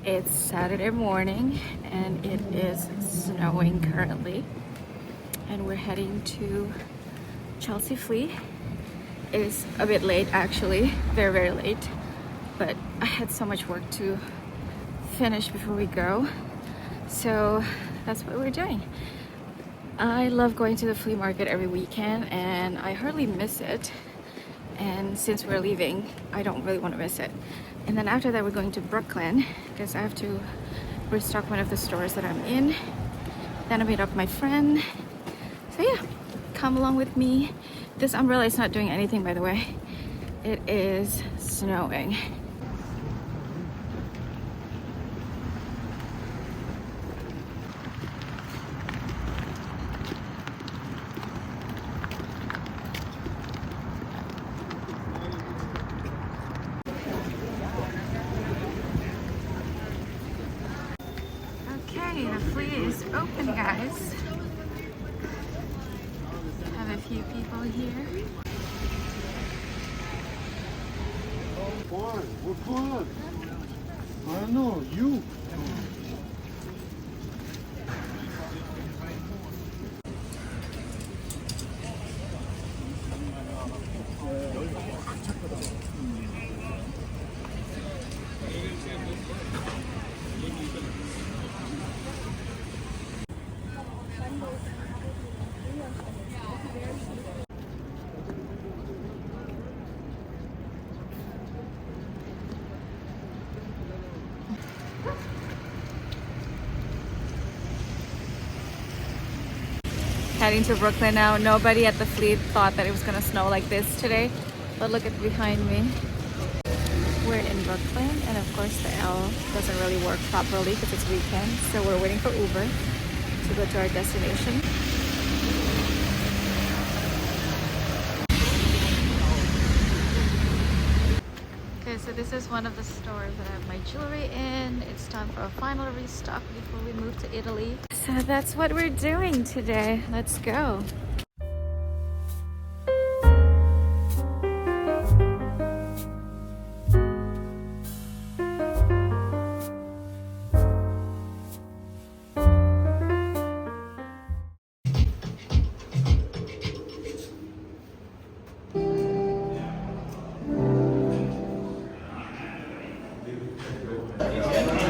It's Saturday morning and it is snowing currently, and we're heading to Chelsea Flea. It is a bit late actually, very late, but I had so much work to finish before we go, so that's what we're doing. I love going to the flea market every weekend and I hardly miss it, and since we're leaving I don't really want to miss it. And then after that we're going to Brooklyn because I have to restock one of the stores that I'm in. Then I meet up with my friend. So yeah, come along with me. This umbrella is not doing anything, by the way. It is snowing. Okay, the flea is open, guys. Have a few people here. Fine, we're fine. I know, you. Heading to Brooklyn now. Nobody at the flea thought that it was gonna snow like this today, but look at behind me. We're in Brooklyn, and of course the L doesn't really work properly because it's weekend, so we're waiting for Uber to go to our destination. Okay, so this is one of the stores that I have my jewelry in. It's time for a final restock before we move to Italy. So that's what we're doing today. Let's go.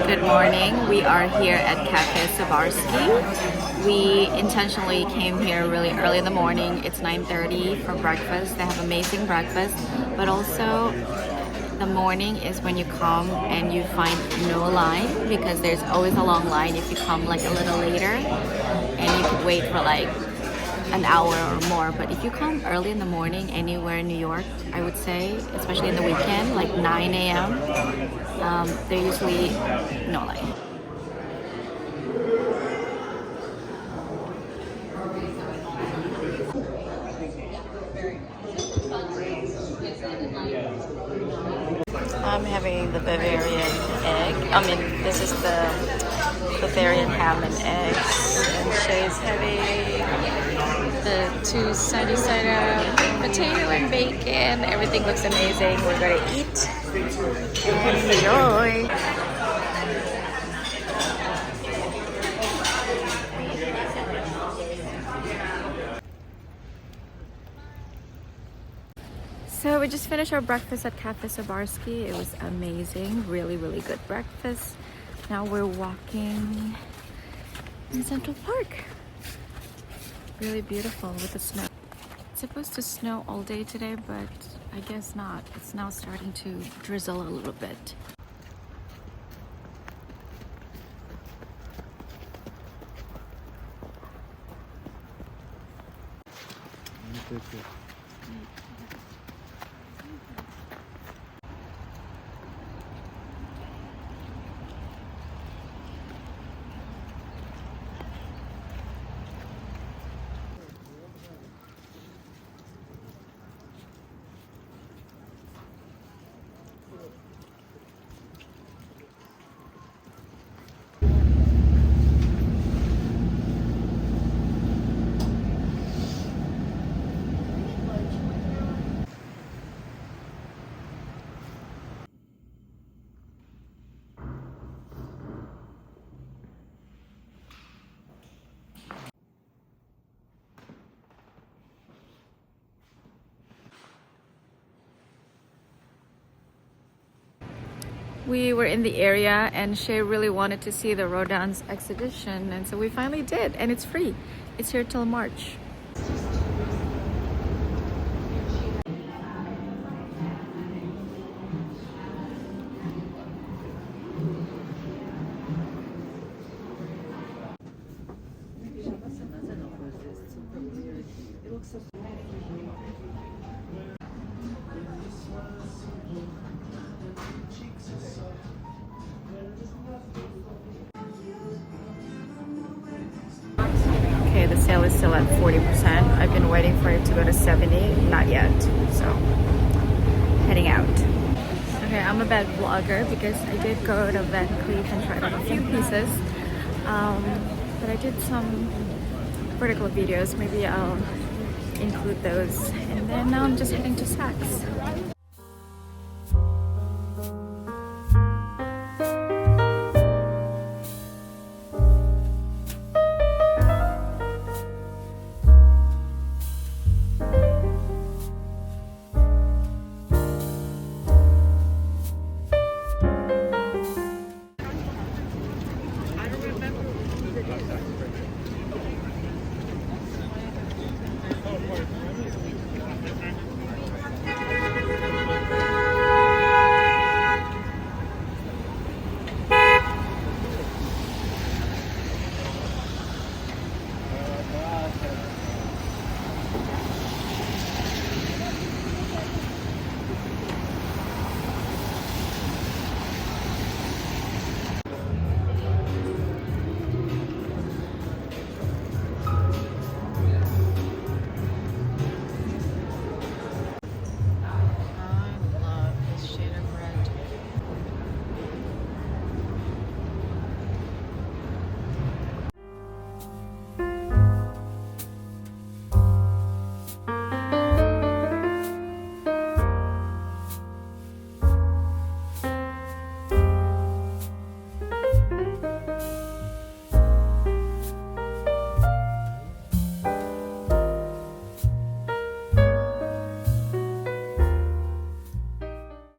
Good morning. We are here at Cafe Sabarsky. We intentionally came here really early in the morning. It's 9:30 for breakfast. They have amazing breakfast, but also the morning is when you come and you find no line, because there's always a long line if you come like a little later, and you could wait for like an hour or more. But if you come early in the morning anywhere in New York, I would say, especially in the weekend, like 9 a.m., they're usually no line. I'm having the Bavarian egg. This is the Bavarian ham and eggs. And Shay's having the 2 sunny side up potato and bacon. Everything looks amazing. We're gonna eat. Enjoy. So we just finished our breakfast at Cafe Sabarsky. It was amazing, really good breakfast. Now we're walking in Central Park. Really beautiful with the snow. It's supposed to snow all day today, but I guess not. It's now starting to drizzle a little bit. we were in the area and Shay really wanted to see the Rodin's exhibition, and so we finally did, and it's free. It's here till March. Okay, the sale is still at 40%. I've been waiting for it to go to 70, not yet. So, heading out. Okay, I'm a bad vlogger because I did go to Van Cleef and tried on a few pieces. But I did some vertical videos. Maybe I'll include those. And then now I'm just heading to Saks.